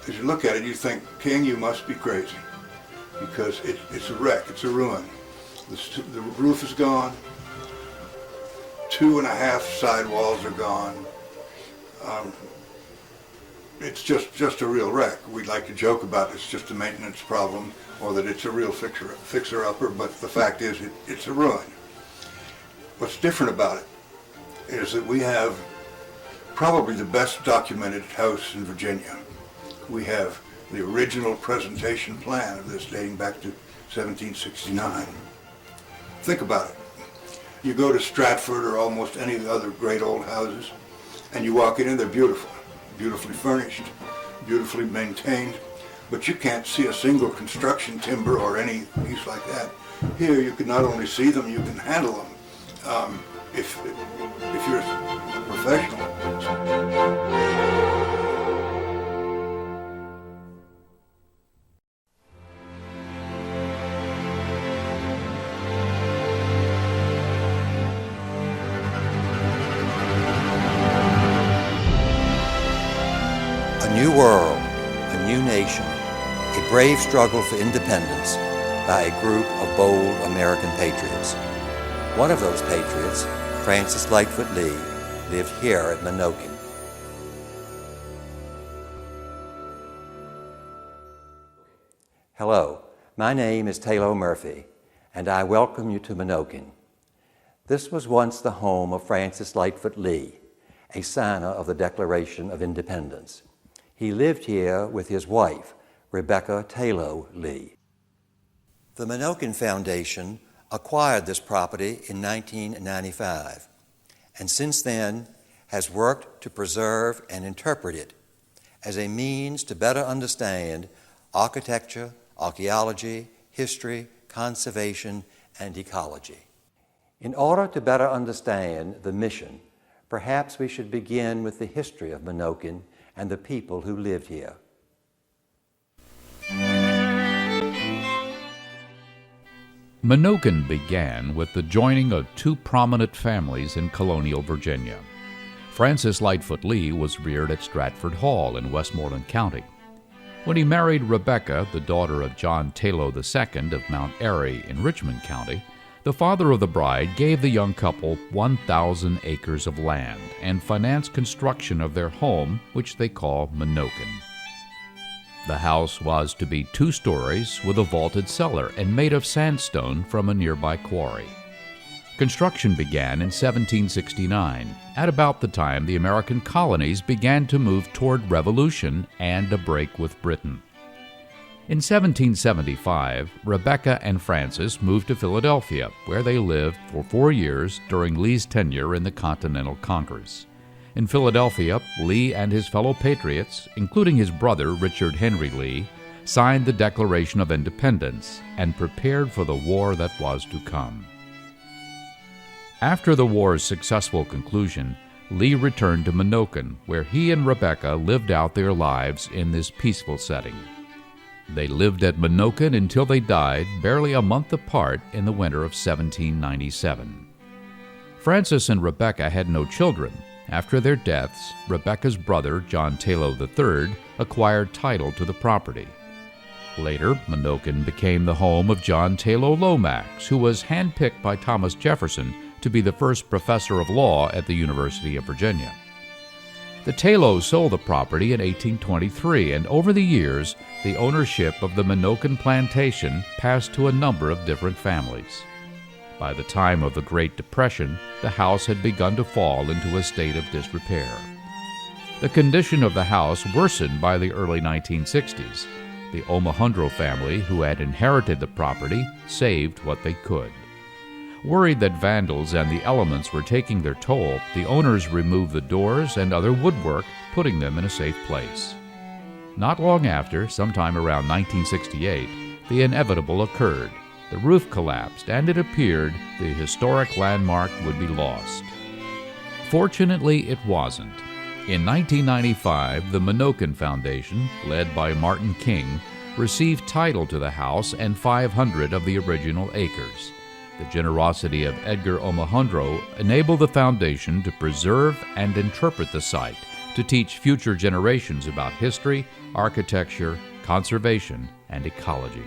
as you look at it, you think, King, you must be crazy, because it's a wreck, it's a ruin. The roof is gone, 2.5 side walls are gone. It's just a real wreck. We'd like to joke about it's just a maintenance problem, or that it's a real fixer-upper, but the fact is it's a ruin. What's different about it is that we have probably the best documented house in Virginia. We have the original presentation plan of this dating back to 1769. Think about it. You go to Stratford or almost any of the other great old houses, and you walk in and they're beautiful, beautifully furnished, beautifully maintained, but you can't see a single construction timber or any piece like that. Here you can not only see them, you can handle them if you're a professional. A new world, a new nation, a brave struggle for independence by a group of bold American patriots. One of those patriots, Francis Lightfoot Lee, lived here at Menokin. Hello, my name is Telly Award, and I welcome you to Menokin. This was once the home of Francis Lightfoot Lee, a signer of the Declaration of Independence. He lived here with his wife, Rebecca Telly Lee. The Menokin Foundation acquired this property in 1995, and since then has worked to preserve and interpret it as a means to better understand architecture, archaeology, history, conservation, and ecology. In order to better understand the mission, perhaps we should begin with the history of Menokin and the people who lived here. Menokin began with the joining of two prominent families in colonial Virginia. Francis Lightfoot Lee was reared at Stratford Hall in Westmoreland County. When he married Rebecca, the daughter of John Tello II of Mount Airy in Richmond County, the father of the bride gave the young couple 1,000 acres of land and financed construction of their home, which they call Menokin. The house was to be 2 stories with a vaulted cellar and made of sandstone from a nearby quarry. Construction began in 1769, at about the time the American colonies began to move toward revolution and a break with Britain. In 1775, Rebecca and Francis moved to Philadelphia, where they lived for 4 years during Lee's tenure in the Continental Congress. In Philadelphia, Lee and his fellow patriots, including his brother Richard Henry Lee, signed the Declaration of Independence and prepared for the war that was to come. After the war's successful conclusion, Lee returned to Menokin, where he and Rebecca lived out their lives in this peaceful setting. They lived at Menokin until they died barely a month apart in the winter of 1797. Francis and Rebecca had no children. After their deaths, Rebecca's brother, John Tello III, acquired title to the property. Later, Menokin became the home of John Tello Lomax, who was handpicked by Thomas Jefferson to be the first professor of law at the University of Virginia. The Tellos sold the property in 1823, and over the years, the ownership of the Menokin plantation passed to a number of different families. By the time of the Great Depression, the house had begun to fall into a state of disrepair. The condition of the house worsened by the early 1960s. The Omohundro family, who had inherited the property, saved what they could. Worried that vandals and the elements were taking their toll, the owners removed the doors and other woodwork, putting them in a safe place. Not long after, sometime around 1968, the inevitable occurred. The roof collapsed, and it appeared the historic landmark would be lost. Fortunately, it wasn't. In 1995, the Menokin Foundation, led by Martin King, received title to the house and 500 of the original acres. The generosity of Edgar Omohundro enabled the foundation to preserve and interpret the site to teach future generations about history, architecture, conservation, and ecology.